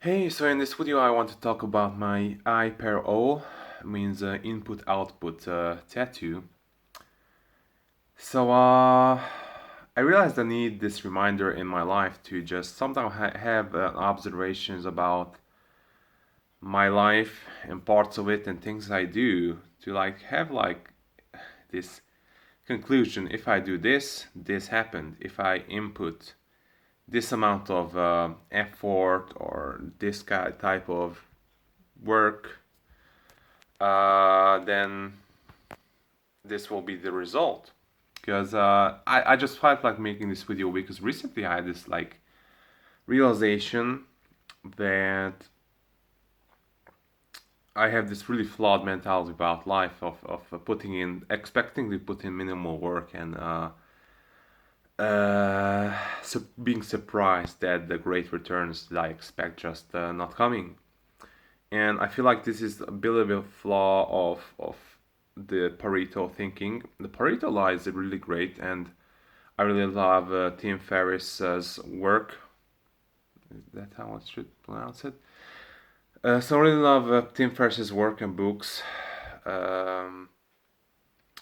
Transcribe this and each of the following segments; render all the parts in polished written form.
Hey, so in this video I want to talk about my I pair O, means input output tattoo. So I realized I need this reminder in my life to just sometimes have observations about my life and parts of it and things I do to have this conclusion. If I do this, this happened. If I input this amount of effort or this type of work, then this will be the result. Because I just felt like making this video because recently I had this realization that I have this really flawed mentality about life of expecting to put in minimal work and being surprised that the great returns that I expect just not coming. And I feel like this is a bit of a flaw of the Pareto thinking. The Pareto law is really great, and I really love Tim Ferriss's work. Is that how I should pronounce it? So I really love Tim Ferriss's work and books. Um,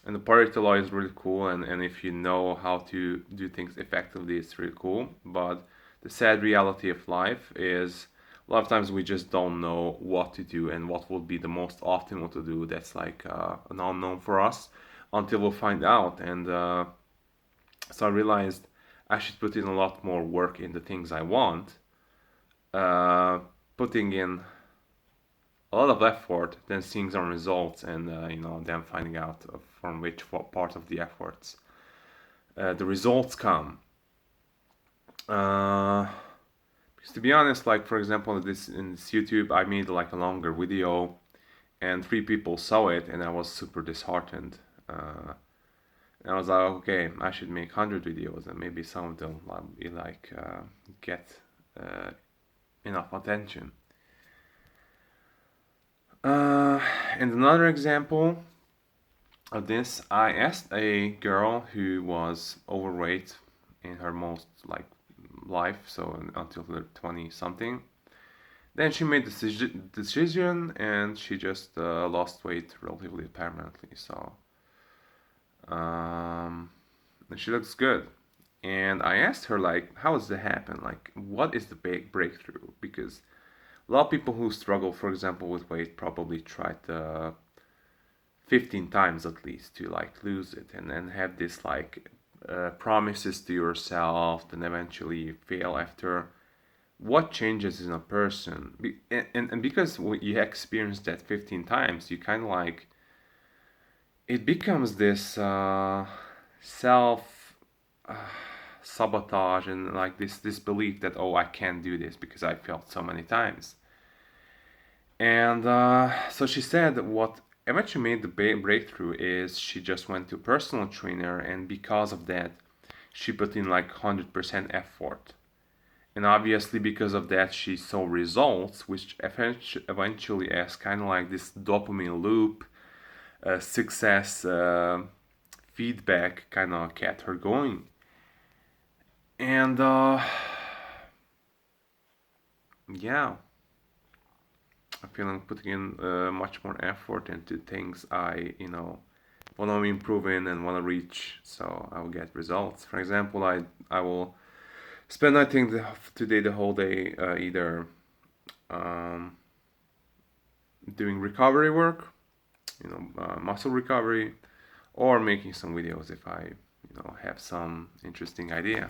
and the Pareto law is really cool, and if you know how to do things effectively, it's really cool. But the sad reality of life is a lot of times we just don't know what to do and what would be the most optimal to do. That's an unknown for us until we find out. And so I realized I should put in a lot more work in the things I want, uh, putting in a lot of effort, then seeing some results, and then finding out from which part of the efforts the results come. Because to be honest, like for example, in this YouTube, I made like a longer video, and 3 people saw it, and I was super disheartened. And I was like, okay, I should make 100 videos, and maybe some of them will be get uh, enough attention. And another example of this, I asked a girl who was overweight in her most life, so until the 20 something. Then she made decision and she just lost weight relatively permanently. So um, she looks good. And I asked her how does that happen? Like, what is the big breakthrough? Because a lot of people who struggle, for example, with weight probably tried 15 times at least to lose it, and then have this promises to yourself, then eventually fail after. What changes in a person? And because you experience that 15 times, you kind of it becomes this self uh, sabotage and this belief that, oh, I can't do this because I failed so many times. And so she said what eventually made the breakthrough is she just went to a personal trainer, and because of that, she put in 100% effort. And obviously, because of that, she saw results, which eventually, as kind of like this dopamine loop, success feedback, kind of kept her going. And yeah, I feel I'm putting in much more effort into things I, want to improve in and want to reach, so I will get results. For example, I will spend, I think, today the whole day either um, doing recovery work, muscle recovery, or making some videos if I, have some interesting idea.